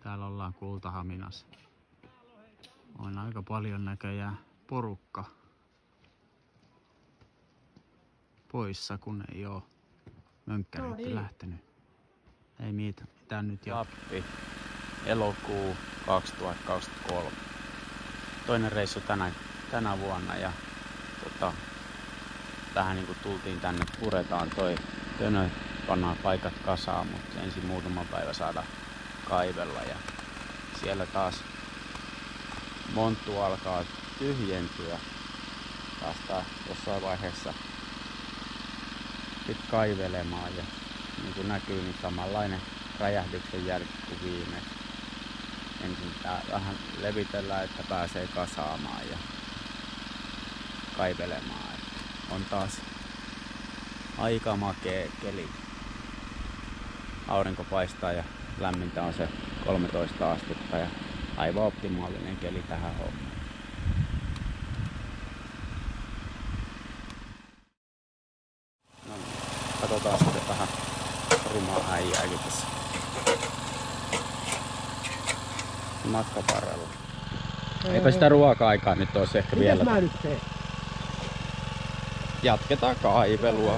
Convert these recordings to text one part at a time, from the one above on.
Täällä ollaan Kultahaminassa. On aika paljon näköjään porukka poissa, kun ei oo mönkkärit lähtenyt. Ei mitään nyt Lappi, elokuu 2023. Toinen reissu tänä vuonna ja tähän niinku tultiin tänne, puretaan toi tönö, pannaan paikat kasaan, mutta ensin muutama päivä saada kaivella ja siellä taas monttu alkaa tyhjentyä. Päästään jossain vaiheessa sit kaivelemaan ja niin kuin näkyy, niin samanlainen räjähdyksen jälki kuin viimeksi. Ensin tää vähän levitellään, että pääsee kasaamaan ja kaivelemaan. On taas aika makea keli. Aurinko paistaa ja lämmintä on se 13 astetta ja aivan optimaalinen keli tähän hommaan. No niin, katsotaan sitten vähän rumaa äijääkin tässä matkaparrella. Eipä sitä ruoka-aikaa nyt olisi ehkä vielä. Mitäs mä nyt teen? Jatketaan kaivelua.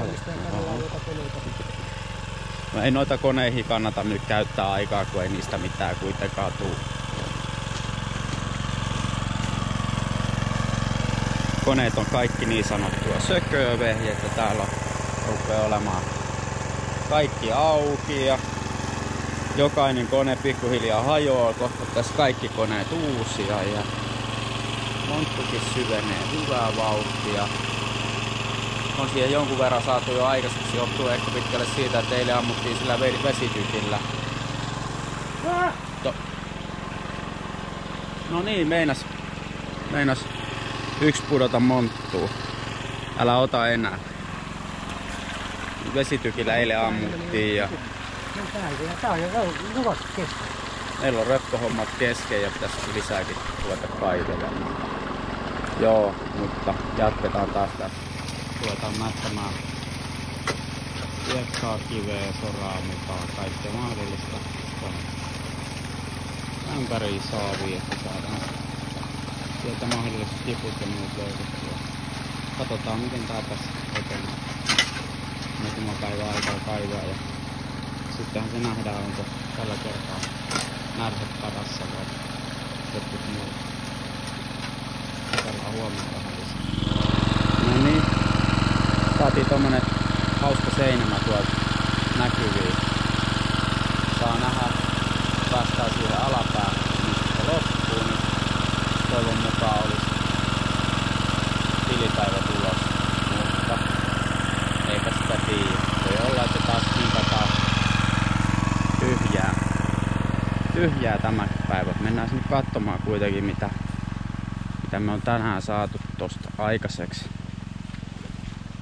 No ei noita koneihin kannata nyt käyttää aikaa, kun ei niistä mitään kuitenkaan tuu. Koneet on kaikki niin sanottua sököövehjettä. Täällä rupeaa olemaan kaikki auki ja jokainen kone pikkuhiljaa hajoaa. Kohta tässä kaikki koneet uusia ja monttukin syvenee hyvää vauhtia. On siihen jonkun verran saatu jo aikaiseksi, johtuu ehkä pitkälle siitä, että eilen ammuttiin sillä vesitykillä. No niin, meinas yksi pudota monttuu. Älä ota enää. Vesitykillä eilen ammuttiin ja Tää on jo luvassa kesken. meillä on röppöhommat kesken ja pitäisi lisääkin ruveta kaivelemaan. Joo, mutta jatketaan taas tästä. Ruvetaan mättämään hiekkaa, kiveä, soraa mukaan, kaikkea mahdollista. Ämpäriä saavia, että saadaan sieltä mahdollisesti kiput ja muut löydettyä. Katsotaan miten tää tässä etenee. Muutama päivä aikaa kaivaa ja sittenhän se nähdään, onko tällä kertaa närhet padassa vai jotkut muut. Otellaan huomenna vähän lisää. No niin. Saatiin tommonen hauska seinämä tuolta näkyviin. Saa nähdä, päästään siihen alapäähän, mistä se loppuu, niin toivon mukaan olisi tilipäivä tulos. Mutta eipä sitä tiedä. Voi olla, että taas hinkataan tyhjää tämän päivän. Mennään nyt katsomaan kuitenkin mitä me on tänään saatu tosta aikaiseksi.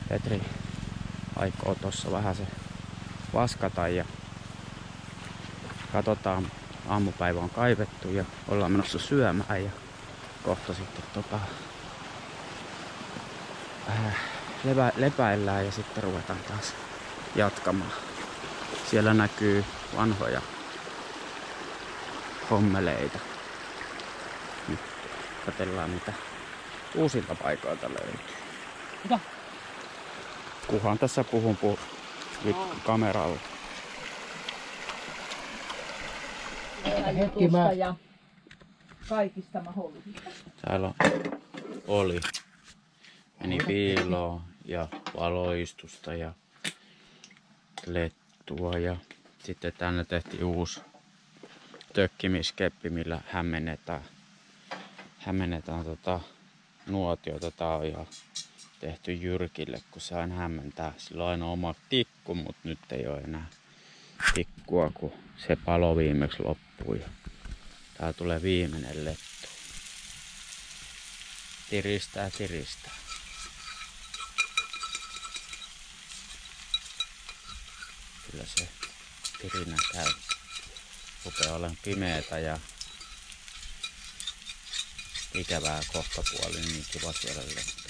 Petri aikoo tossa vähän se vaskata ja katsotaan, aamupäivä on kaivettu ja ollaan menossa syömään ja kohta sitten lepäillään ja sitten ruvetaan taas jatkamaan. Siellä näkyy vanhoja hommeleita. Nyt katsellaan mitä uusilta paikoilta löytyy. Mitä? Kuhan tässä puhun kameralla. Hetki mä... ja kaikista mahdollisista. Täällä oli. Meni piiloon ja valoistusta ja lettua ja sitten tänne tehtiin uusi tökkimiskeppi, millä hämmennetään nuotiota. Tää on ihan tehty Jyrkille, kun se aina hämmentää. Sillä on aina oma tikku, mutta nyt ei ole enää tikkua, kun se palo viimeksi loppui. Tää tulee viimeinen lettu. Tiristää. Kyllä se tirinä käy. Rupeaa olemaan pimeetä ja ikävää kohtapuolin, niin kiva siellä lettu.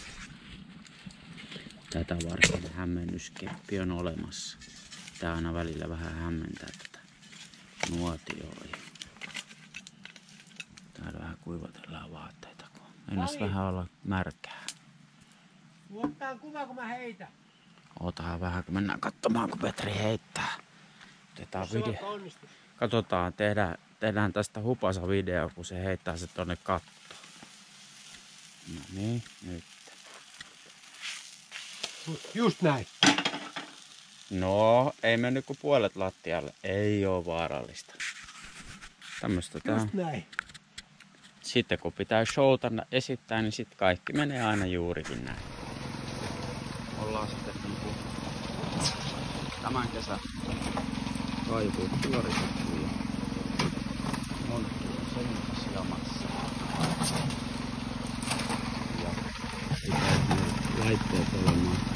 Tätä varten hämmennyskeppi on olemassa. Tää aina välillä vähän hämmentää tätä nuotioa. Meinas vähän olla märkää. Ottaa kuva, kun mä heitän. Otahan vähän, kun mennään katsomaan, kun Petri heittää. Otetaan video. Katsotaan, tehdään tästä hupasa video, kun se heittää se tonne kattoon. No niin, nyt. Just näin. No, ei mennyt kuin puolet lattialle. Ei oo vaarallista. Tämmöstä tää. Just näin. Sitten kun pitää showta esittää, niin sitten kaikki menee aina juurikin näin. Ollaan sitten niinku tämän kesän kaivuut suoritettu ja monttu on semmoisessa jamassa. Ja pitää laitteet olemaan